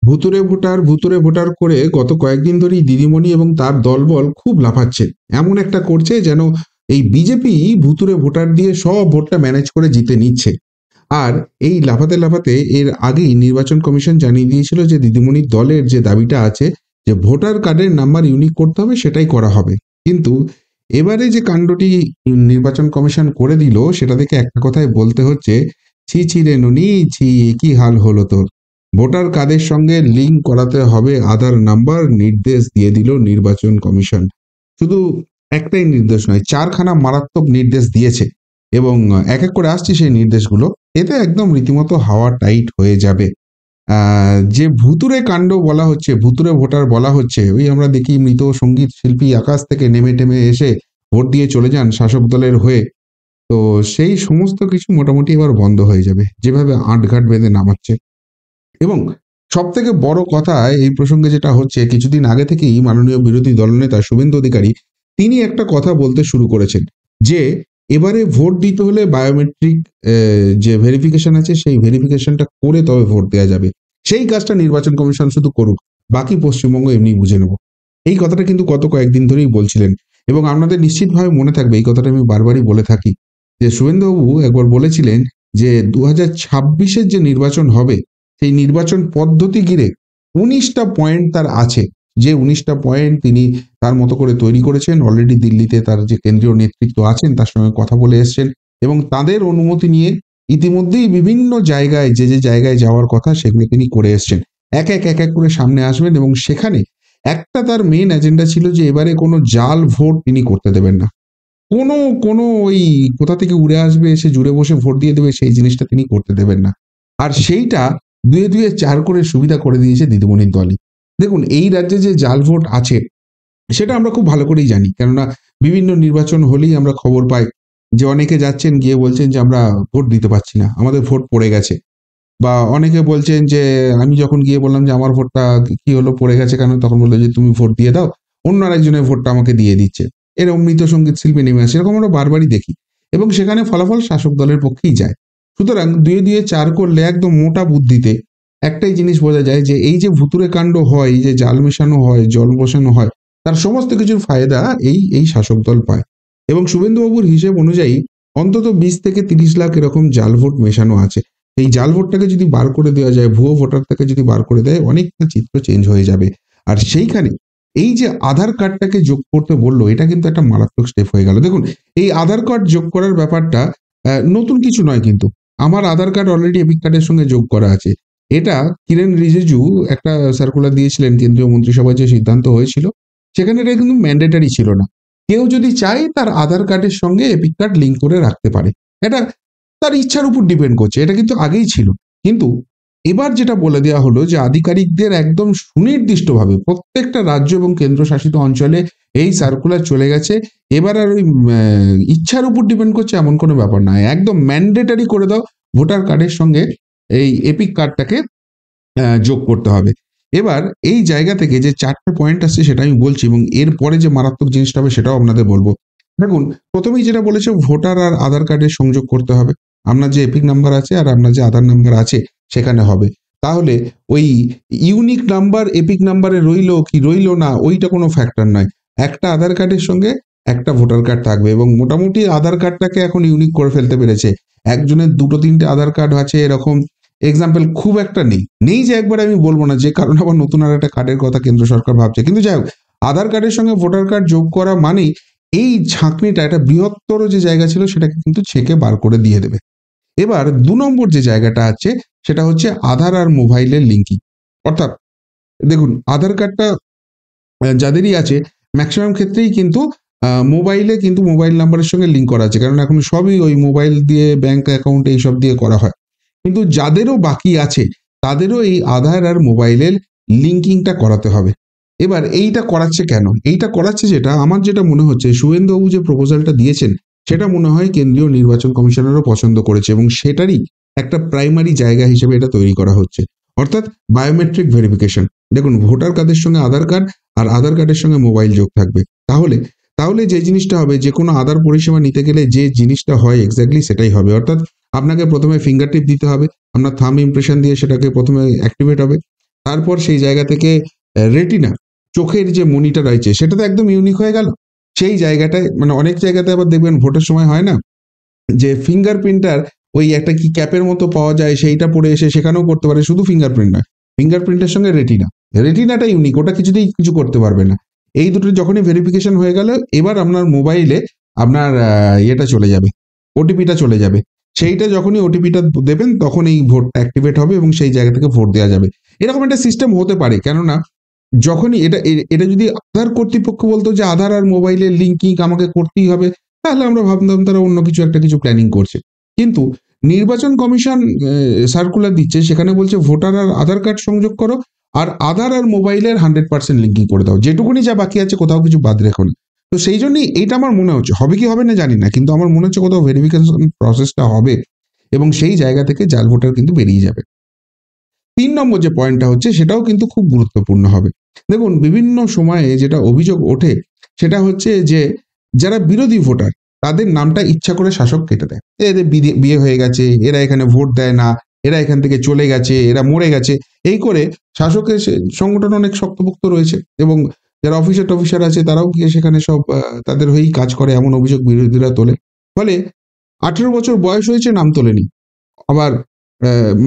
ভুতুরে ভোটার করে গত কয়েকদিন ধরেই দিদিমণি এবং তার দলবল খুব লাফাচ্ছে। এমন একটা করছে যেন এই বিজেপি ভুতুরে ভোটার দিয়ে সব ভোটটা ম্যানেজ করে জিতে নিচ্ছে। আর এই লাফাতে এর আগেই নির্বাচন কমিশন জানিয়ে দিয়েছিল যে দিদিমণির দলের যে দাবিটা আছে যে ভোটার কার্ডের নাম্বার ইউনিক করতে হবে সেটাই করা হবে। কিন্তু এবারে যে কাণ্ডটি নির্বাচন কমিশন করে দিল সেটা থেকে একটা কথাই বলতে হচ্ছে, ছি ছি রে ননি, ছি কি হাল হলো তোর। ভোটার কার্ডের সঙ্গে লিঙ্ক করাতে হবে আধার নাম্বার, নির্দেশ দিয়ে দিল নির্বাচন কমিশন। শুধু একটাই নির্দেশ নয়, চারখানা মারাত্মক নির্দেশ দিয়েছে এবং এক এক করে আসছে সেই নির্দেশগুলো। এতে একদম রীতিমতো হাওয়া টাইট হয়ে যাবে। যে ভুতুড়ে কাণ্ড বলা হচ্ছে, ভুতুড়ে ভোটার বলা হচ্ছে, ওই আমরা দেখি মৃত সঙ্গীত শিল্পী আকাশ থেকে নেমে টেমে এসে ভোট দিয়ে চলে যান শাসক দলের হয়ে। তো সেই সমস্ত কিছু মোটামুটি এবার বন্ধ হয়ে যাবে, যেভাবে আঁটঘাট বেঁধে নামাচ্ছে। এবং সব থেকে বড় কথা এই প্রসঙ্গে যেটা হচ্ছে, কিছুদিন আগে থেকেই মাননীয় বিরোধী দলনেতা শুভেন্দু অধিকারী তিনি একটা কথা বলতে শুরু করেছেন যে এবারে ভোট দিতে হলে বায়োমেট্রিক যে ভেরিফিকেশন আছে সেই ভেরিফিকেশনটা করে তবে ভোট দেওয়া যাবে। সেই কাজটা নির্বাচন কমিশন শুধু করুক, বাকি পশ্চিমবঙ্গ এমনি বুঝে নেব। এই কথাটা কিন্তু গত কয়েকদিন ধরেই বলছিলেন এবং আপনাদের নিশ্চিতভাবে মনে থাকবে এই কথাটা আমি বারবারই বলে থাকি যে শুভেন্দুবাবু একবার বলেছিলেন যে 2026-এর যে নির্বাচন হবে সেই নির্বাচন পদ্ধতি ঘিরে 19টা পয়েন্ট তার আছে, যে 19টা পয়েন্ট তিনি তার মতো করে তৈরি করেছেন। অলরেডি দিল্লিতে তার যে কেন্দ্রীয় নেতৃত্ব আছেন তার সঙ্গে কথা বলে এসছেন এবং তাদের অনুমতি নিয়ে ইতিমধ্যেই বিভিন্ন জায়গায় যে জায়গায় যাওয়ার কথা সেগুলো তিনি করে এসছেন। এক এক করে সামনে আসবেন এবং সেখানে একটা তার মেইন এজেন্ডা ছিল যে এবারে কোনো জাল ভোট তিনি করতে দেবেন না। কোনো কোনো ওই কোথা থেকে উড়ে আসবে এসে জুড়ে বসে ভোট দিয়ে দেবে সেই জিনিসটা তিনি করতে দেবেন না। আর সেইটা দুয়ে চার করে সুবিধা করে দিয়েছে দিদিমণির দলই। দেখুন, এই রাজ্যে যে জাল ভোট আছে সেটা আমরা খুব ভালো করেই জানি। কেননা বিভিন্ন নির্বাচন হলেই আমরা খবর পাই যে অনেকে যাচ্ছেন গিয়ে বলছেন যে আমরা ভোট দিতে পারছি না, আমাদের ভোট পড়ে গেছে। বা অনেকে বলছেন যে আমি যখন গিয়ে বললাম যে আমার ভোটটা কি হলো, পড়ে গেছে কেন, তখন বললো যে তুমি ভোট দিয়ে দাও, অন্য আরেকজনের ভোটটা আমাকে দিয়ে দিচ্ছে। এরকম মৃত সঙ্গীত শিল্পী নেমে আসে, এরকম আমরা বারবারই দেখি এবং সেখানে ফলাফল শাসক দলের পক্ষেই যায়। সুতরাং দুয়ে চার করলে একদম মোটা বুদ্ধিতে একটাই জিনিস বোঝা যায় যে এই যে ভুতুরে কাণ্ড হয়, এই যে জাল মেশানো হয়, জল বসানো হয়, তার সমস্ত কিছুর ফায়দা এই শাসক দল পায়। এবং শুভেন্দুবাবুর হিসেব অনুযায়ী অন্তত 20 থেকে 30 লাখ এরকম জাল ভোট মেশানো আছে। এই জাল ভোটটাকে যদি বার করে দেওয়া যায়, ভুয়ো ভোটারটাকে যদি বার করে দেয়, অনেকটা চিত্র চেঞ্জ হয়ে যাবে। আর সেইখানে এই যে আধার কার্ডটাকে যোগ করতে বললো, এটা কিন্তু একটা মারাত্মক স্টেপ হয়ে গেল। দেখুন, এই আধার কার্ড যোগ করার ব্যাপারটা নতুন কিছু নয় কিন্তু। আমার আধার কার্ড অলরেডি এপিক কার্ডের সঙ্গে যোগ করা আছে। এটা কিরেন রিজিজু একটা সার্কুলার দিয়েছিলেন, কেন্দ্রীয় মন্ত্রিসভায় যে সিদ্ধান্ত হয়েছিল সেখানে এটা কিন্তু ম্যান্ডেটারি ছিল না। কেউ যদি চায় তার আধার কার্ডের সঙ্গে এপিক কার্ড লিঙ্ক করে রাখতে পারে। এটা তার ইচ্ছার উপর ডিপেন্ড করছে। এটা কিন্তু আগেই ছিল। কিন্তু এবার যেটা বলে দেওয়া হলো যে আধিকারিকদের একদম সুনির্দিষ্টভাবে প্রত্যেকটা রাজ্য এবং কেন্দ্রশাসিত অঞ্চলে এই সার্কুলার চলে গেছে। এবার আর ওই ইচ্ছার উপর ডিপেন্ড করছে এমন কোনো ব্যাপার নয়। একদম ম্যান্ডেটারি করে দাও, ভোটার কার্ডের সঙ্গে এই এপিক কার্ডটাকে যোগ করতে হবে। এবার এই জায়গা থেকে যে 4টে পয়েন্ট আসছে সেটা আমি বলছি এবং এরপরে যে মারাত্মক জিনিসটা হবে সেটাও আপনাদের বলব। দেখুন, প্রথমেই যেটা বলেছে ভোটার আর আধার কার্ডের সংযোগ করতে হবে। আপনার যে এপিক নাম্বার আছে আর আপনার যে আধার নাম্বার আছে সেখানে হবে। তাহলে ওই ইউনিক নাম্বার এপিক নাম্বারে রইলো কি রইলো না ওইটা কোনো ফ্যাক্টর নয়। একটা আধার কার্ডের সঙ্গে একটা ভোটার কার্ড থাকবে এবং মোটামুটি আধার কার্ডটাকে এখন ইউনিক করে ফেলতে পেরেছে। একজনের 2-3টে আধার কার্ড আছে এরকম এক্সাম্পল খুব একটা নেই। নেই যে একবারে আমি বলবো না, যে কারণে আবার নতুন আর একটা কার্ডের কথা কেন্দ্র সরকার ভাবছে। কিন্তু যাই হোক, আধার কার্ডের সঙ্গে ভোটার কার্ড যোগ করা মানেই এই ঝাঁকনিটা একটা বৃহত্তর যে জায়গা ছিল সেটাকে কিন্তু ছেঁকে বার করে দিয়ে দেবে। এবার 2 নম্বর যে জায়গাটা আছে সেটা হচ্ছে আধার আর মোবাইলের লিঙ্কিং। অর্থাৎ দেখুন, আধার কার্ডটা যাদেরই আছে ম্যাক্সিমাম ক্ষেত্রেই কিন্তু মোবাইলে কিন্তু মোবাইল নাম্বারের সঙ্গে লিঙ্ক করা আছে, কারণ এখন সবই ওই মোবাইল দিয়ে ব্যাংক অ্যাকাউন্ট এইসব দিয়ে করা হয়। কিন্তু যাদেরও বাকি আছে তাদেরও এই আধার আর মোবাইলের লিঙ্কিংটা করাতে হবে। এবার এইটা করাচ্ছে কেন? এইটা করাচ্ছে যেটা আমার যেটা মনে হচ্ছে, শুভেন্দুবাবু যে প্রপোজালটা দিয়েছেন সেটা মনে হয় কেন্দ্রীয় নির্বাচন কমিশনেরও পছন্দ করেছে এবং সেটারই একটা প্রাইমারি জায়গা হিসেবে এটা তৈরি করা হচ্ছে। অর্থাৎ বায়োমেট্রিক ভেরিফিকেশন। দেখুন, ভোটার কার্ডের সঙ্গে আধার কার্ড আর আধার কার্ডের সঙ্গে মোবাইল যোগ থাকবে। তাহলে তাহলে যে জিনিসটা হবে, যে কোনো আধার পরিষেবা নিতে গেলে যে জিনিসটা হয় এক্স্যাক্টলি সেটাই হবে। অর্থাৎ আপনাকে প্রথমে ফিঙ্গার টিপ দিতে হবে, আপনার থাম্ব ইমপ্রেশন দিয়ে সেটাকে প্রথমে অ্যাক্টিভেট হবে। তারপর সেই জায়গা থেকে রেটিনা, চোখের যে মনিটা রয়েছে সেটা তো একদম ইউনিক হয়ে গেল। সেই জায়গাটায় মানে অনেক জায়গাতে আবার দেখবেন ভোটের সময় হয় না যে ফিঙ্গারপ্রিন্টার, ওই একটা কি ক্যাপের মতো পাওয়া যায়, সেইটা পরে এসে সেখানেও করতে পারে, শুধু ফিঙ্গারপ্রিন্ট নয়, ফিঙ্গারপ্রিন্টের সঙ্গে রেটিনা, রেটিনাটা ইউনিক, ওটা কিছুতেই কিছু করতে পারবে না। এই দুটো যখনই ভেরিফিকেশন হয়ে গেল, এবার আপনার মোবাইলে আপনার ইয়েটা চলে যাবে, ওটিপিটা চলে যাবে। সেইটা যখনই ওটিপিটা দেবেন তখন এই ভোট অ্যাক্টিভেট হবে এবং সেই জায়গা থেকে ভোট দেওয়া যাবে। এরকম একটা সিস্টেম হতে পারে, কেননা যখনই এটা যদি আধার কর্তৃপক্ষ বলতো যে আধার আর মোবাইলের লিঙ্কিং আমাকে করতেই হবে, তাহলে আমরা ভাবতাম তারা অন্য কিছু একটা কিছু প্ল্যানিং করছে। কিন্তু নির্বাচন কমিশন সার্কুলার দিচ্ছে, সেখানে বলছে ভোটার আর আধার কার্ড সংযোগ করো, আর আধার আর মোবাইলের 100% লিঙ্কিং করে দাও, যেটুকুনি যা বাকি আছে কোথাও কিছু বাদ রেখো না। তো সেই জন্যই এটা আমার মনে হচ্ছে, হবে কি হবে না জানি না, কিন্তু আমার মনে হচ্ছে কোথাও ভেরিফিকেশন প্রসেসটা হবে এবং সেই জায়গা থেকে জাল ভোটার কিন্তু বেরিয়ে যাবে। 3 নম্বর যে পয়েন্টটা হচ্ছে সেটাও কিন্তু খুব গুরুত্বপূর্ণ হবে। দেখুন, বিভিন্ন সময়ে যেটা অভিযোগ ওঠে সেটা হচ্ছে যে যারা বিরোধী ভোটার তাদের নামটা ইচ্ছা করে শাসক কেটে দেয়, এদের বিয়ে হয়ে গেছে, এরা এখানে ভোট দেয় না, এরা এখান থেকে চলে গেছে, এরা মরে গেছে, এই করে শাসকের সংগঠন অনেক শক্তপোক্ত রয়েছে এবং যারা অফিসার আছে তারাও গিয়ে সেখানে সব তাদের হয়েই কাজ করে, এমন অভিযোগ বিরোধীরা তোলে। ফলে 18 বছর বয়স হয়েছে, নাম তোলেনি, আবার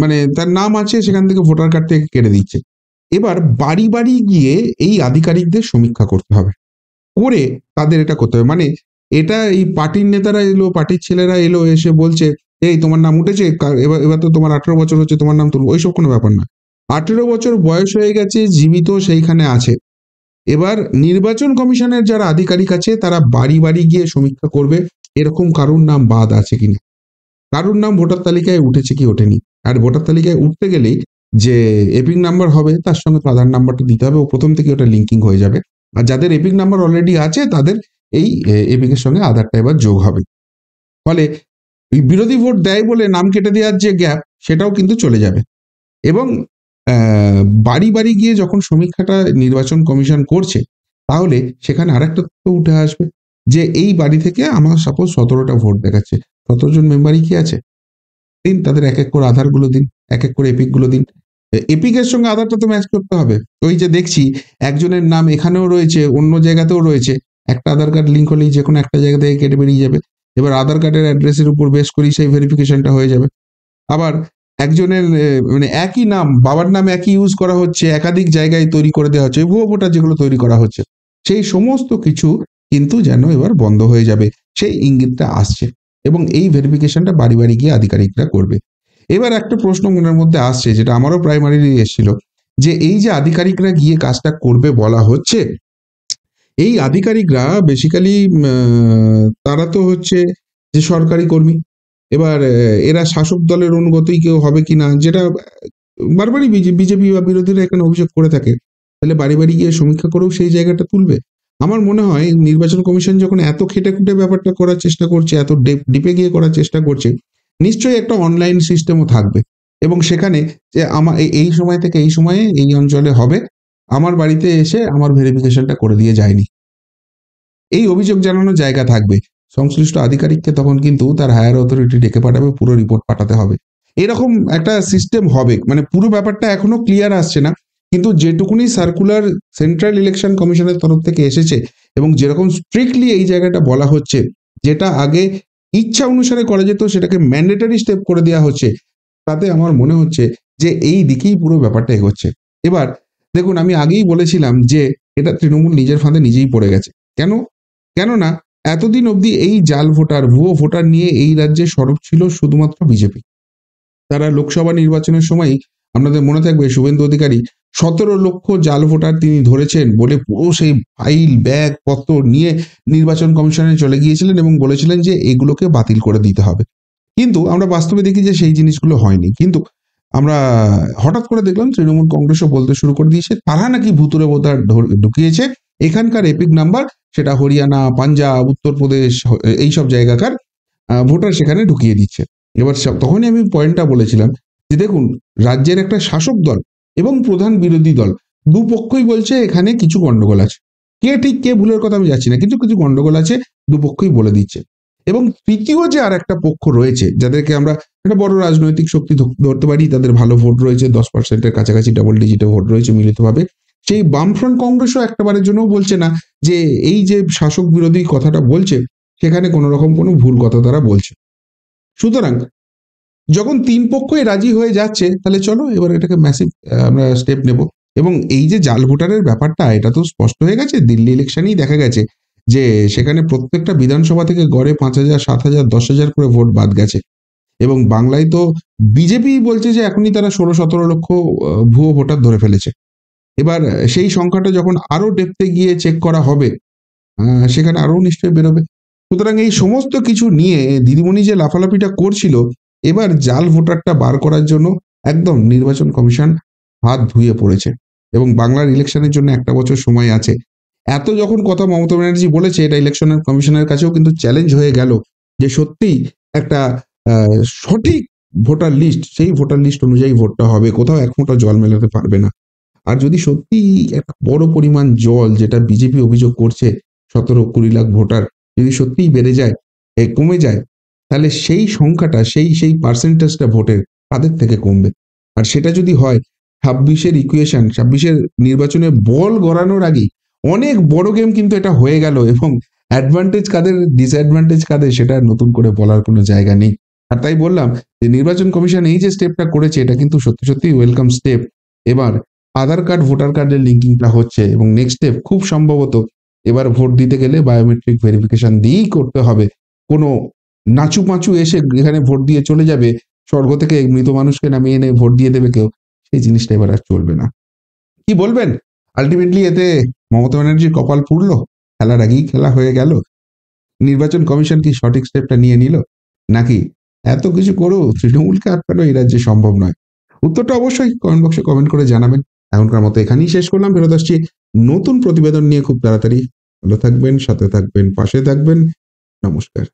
মানে তার নাম আছে সেখান থেকে ভোটার কার্ড থেকে কেটে দিচ্ছে। এবার বাড়ি বাড়ি গিয়ে এই আধিকারিকদের সমীক্ষা করতে হবে, করে তাদের এটা করতে হবে। মানে এটা এই পার্টির নেতারা এলো, পার্টির ছেলেরা এলো, এসে বলছে এই তোমার নাম উঠেছে, এবার এবার তো তোমার 18 বছর হচ্ছে, তোমার নাম তুলবো, ওইসব কোনো ব্যাপার না। 18 বছর বয়স হয়ে গেছে, জীবিত সেইখানে আছে। এবার নির্বাচন কমিশনের যারা আধিকারিক আছে তারা বাড়ি বাড়ি গিয়ে সমীক্ষা করবে এরকম কারুর নাম বাদ আছে কিনা, কারুর নাম ভোটার তালিকায় উঠেছে কি ওঠেনি। আর ভোটার তালিকায় উঠতে গেলেই যে এপিক নাম্বার হবে তার সঙ্গে তো আধার নাম্বারটা দিতে হবে, ও প্রথম থেকে ওটা লিঙ্কিং হয়ে যাবে। আর যাদের এপিক নাম্বার অলরেডি আছে তাদের এই এপিক এর সঙ্গে আধারটা এবার যোগ হবে। ফলে ওই বিরোধী ভোট দেয় বলে নাম কেটে দেওয়ার যে গ্যাপ সেটাও কিন্তু চলে যাবে। এবং বাড়ি বাড়ি গিয়ে যখন সমীক্ষাটা নির্বাচন কমিশন করছে, তাহলে সেখানে আরেকটা তথ্য উঠে আসবে যে এই বাড়ি থেকে আমার সাপোজ 17টা ভোট দেখাচ্ছে, 17 জন মেম্বারই কি আছে, দিন তাদের এক এক করে আধারগুলো দিন, এক এক করে এপিকগুলো দিন। এপিকের সঙ্গে আধারটা তো ম্যাচ করতে হবে। ওই যে দেখছি একজনের নাম এখানেও রয়েছে, অন্য জায়গাতেও রয়েছে, একটা আধার কার্ড লিঙ্ক হলেই যে কোনো একটা জায়গা থেকে কেটে বেরিয়ে যাবে। এবার আধার কার্ডের অ্যাড্রেসের উপর বেস করেই সেই ভেরিফিকেশনটা হয়ে যাবে। আবার একজনের মানে একই নাম, বাবার নাম একই ইউজ করা হচ্ছে, একাধিক জায়গায় তৈরি করে দেওয়া হচ্ছে, ভুয়ো ভোটার যেগুলো তৈরি করা হচ্ছে, সেই সমস্ত কিছু কিন্তু যেন এবার বন্ধ হয়ে যাবে, সেই ইঙ্গিতটা আসছে। এবং এই ভেরিফিকেশনটা বাড়ি বাড়ি গিয়ে আধিকারিকরা করবে। এবার একটা প্রশ্ন মনের মধ্যে আসছে, যেটা আমারও প্রাইমারিলি এসেছিল, যে এই যে আধিকারিকরা গিয়ে কাজটা করবে বলা হচ্ছে, এই আধিকারিকরা বেসিক্যালি তারা তো হচ্ছে যে সরকারি কর্মী। এবার এরা শাসক দলের অনুগতই কেউ হবে কিনা, যেটা বারবারই বিজেপি বা বিরোধীরা এখানে অভিযোগ করে থাকে, তাহলে বাড়ি বাড়ি গিয়ে সমীক্ষা করেও সেই জায়গাটা তুলবে। আমার মনে হয় নির্বাচন কমিশন যখন এত খেটে খুঁটে ব্যাপারটা করার চেষ্টা করছে, এত ডিপে গিয়ে করার চেষ্টা করছে, নিশ্চয়ই একটা অনলাইন সিস্টেমও থাকবে এবং সেখানে যে আমার এই সময় থেকে এই সময়ে এই অঞ্চলে হবে, আমার বাড়িতে এসে আমার ভেরিফিকেশনটা করে দিয়ে যায়নি, এই অভিযোগ জানানোর জায়গা থাকবে। সংশ্লিষ্ট আধিকারিককে তখন কিন্তু তার হায়ার অথরিটি ডেকে পাঠাবে, পুরো রিপোর্ট পাঠাতে হবে, এরকম একটা সিস্টেম হবে। মানে পুরো ব্যাপারটা এখনো ক্লিয়ার আসছে না, কিন্তু যেটুকুনি সার্কুলার সেন্ট্রাল ইলেকশন কমিশনের তরফ থেকে এসেছে এবং যেরকম স্ট্রিক্টলি এই জায়গাটা বলা হচ্ছে, যেটা আগে ইচ্ছা অনুসারে করা যেত সেটাকে ম্যান্ডেটরি স্টেপ করে দেওয়া হচ্ছে, তাতে আমার মনে হচ্ছে যে এই দিকেই পুরো ব্যাপারটা এগোচ্ছে। এবার দেখুন, আমি আগেই বলেছিলাম যে এটা তৃণমূল নিজের ফাঁদে নিজেই পড়ে গেছে। কেন? কেননা এতদিন অবধি এই জাল ভোটার, ভুয়ো ভোটার নিয়ে এই রাজ্যে সরব ছিল শুধুমাত্র বিজেপি। তারা লোকসভা নির্বাচনের সময় আপনাদের মনে থাকবে শুভেন্দু অধিকারী 17 লক্ষ জাল ভোটার তিনি ধরেছেন বলে পুরো সেই ফাইল ব্যাগ পত্র নিয়ে নির্বাচন কমিশনে চলে গিয়েছিলেন এবং বলেছিলেন যে এগুলোকে বাতিল করে দিতে হবে। কিন্তু আমরা বাস্তবে দেখি যে সেই জিনিসগুলো হয়নি। কিন্তু আমরা হঠাৎ করে দেখলাম তৃণমূল কংগ্রেসও বলতে শুরু করে দিয়েছে তারা নাকি ভুতুড়ে ভোটার ঢুকিয়েছে, এখানকার এপিক নাম্বার সেটা হরিয়ানা, পাঞ্জাব, উত্তরপ্রদেশ, এইসব জায়গাকার ভোটার সেখানে ঢুকিয়ে দিচ্ছে। এবার তখনই আমি পয়েন্টটা বলেছিলাম যে দেখুন, রাজ্যের একটা শাসক দল এবং প্রধান বিরোধী দল দুপক্ষই বলছে এখানে কিছু গন্ডগোল আছে, কে ঠিক কে ভুলের কথা আমি যাচ্ছি না, কিন্তু কিছু গন্ডগোল আছে, দুপক্ষই বলে দিচ্ছে। এবং তৃতীয় যে আর একটা পক্ষ রয়েছে, যাদেরকে আমরা একটা বড় রাজনৈতিক শক্তি ধরতে পারি, তাদের ভালো ভোট রয়েছে, 10%-এর কাছাকাছি ডাবল ডিজিটে ভোট রয়েছে মিলিতভাবে। সেই বামফ্রন্ট কংগ্রেসও একটাবারের জন্যও বলছে না যে এই যে শাসক বিরোধী কথাটা বলছে, সেখানে কোনো রকম কোনো ভুল কথা তারা বলছে। সুতরাং যখন ৩ পক্ষই রাজি হয়ে যাচ্ছে, তাহলে চলো এবার এটাকে ম্যাসিভ আমরা স্টেপ নেব। এবং এই যে জাল ভোটারের ব্যাপারটা, এটা তো স্পষ্ট হয়ে গেছে। দিল্লি ইলেকশনেই দেখা গেছে যে সেখানে প্রত্যেকটা বিধানসভা থেকে গড়ে ৫,০০০, ৭,০০০, ১০,০০০ করে ভোট বাদ গেছে। এবং বাংলায় তো বিজেপি বলছে যে এখনই তারা ১৬-১৭ লক্ষ ভুয়ো ভোটার ধরে ফেলেছে। এবার সেই সংখ্যাটা যখন আরো ডেপথে গিয়ে চেক করা হবে, সেখানে আরো নিশ্চয়ই বেরোবে। সুতরাং এই সমস্ত কিছু নিয়ে দিদিমণি যে লাফালাফিটা করছিল, এবার জাল ভোটারটা বার করার জন্য একদম নির্বাচন কমিশন হাত ধুয়ে পড়েছে। এবং বাংলার ইলেকশনের জন্য ১ বছর সময় আছে। এত যখন কথা মমতা ব্যানার্জি বলেছে, এটা ইলেকশনের কমিশনের কাছেও কিন্তু চ্যালেঞ্জ হয়ে গেল যে সত্যিই একটা সঠিক ভোটার লিস্ট, সেই ভোটার লিস্ট অনুযায়ী ভোটটা হবে। কোথাও এক ফোঁটা জল মেলাতে পারবে না। আর যদি সত্যিই একটা বড় পরিমাণ জল, যেটা বিজেপি অভিযোগ করছে ১৭-২০ লাখ ভোটার যদি সত্যিই বেড়ে যায়, কমে যায়, তাহলে সেই সংখ্যাটা, সেই পার্সেন্টেজটা ভোটের কাদের থেকে কমবে। আর সেটা যদি হয় ২৬-এর ইকুয়েশন, ২৬-এর নির্বাচনে বল গড়ানোর আগেই অনেক বড় গেম কিন্তু এটা হয়ে গেল। এবং অ্যাডভান্টেজ কাদের, ডিসঅ্যাডভান্টেজ কাদের, সেটা নতুন করে বলার কোনো জায়গা নেই। আর তাই বললাম যে নির্বাচন কমিশন এই যে স্টেপটা করেছে, এটা কিন্তু সত্যি সত্যিই ওয়েলকাম স্টেপ। এবার আধার কার্ড, ভোটার কার্ডের লিঙ্কিংটা হচ্ছে এবং নেক্সট স্টেপ খুব সম্ভবত এবার ভোট দিতে গেলে বায়োমেট্রিক ভেরিফিকেশন দিয়েই করতে হবে। কোনো নাচু-পাঁচু এসে এখানে ভোট দিয়ে চলে যাবে, স্বর্গ থেকে মৃত মানুষকে নামিয়ে এনে ভোট দিয়ে দেবে কেউ, সেই জিনিসটা এবার আর চলবে না। কি বলবেন? আল্টিমেটলি এতে মমতা ব্যানার্জির কপাল পুড়ল? খেলার আগেই খেলা হয়ে গেল? নির্বাচন কমিশন কি সঠিক স্টেপটা নিয়ে নিল? নাকি এত কিছু করেও তৃণমূলকে আটকানো এই রাজ্যে সম্ভব নয়? উত্তরটা অবশ্যই কমেন্ট বক্সে কমেন্ট করে জানাবেন। এখনকার মতো এখানেই শেষ করলাম। ফেরত আসছি নতুন প্রতিবেদন নিয়ে খুব তাড়াতাড়ি। ভালো থাকবেন, সাথে থাকবেন, পাশে থাকবেন। নমস্কার।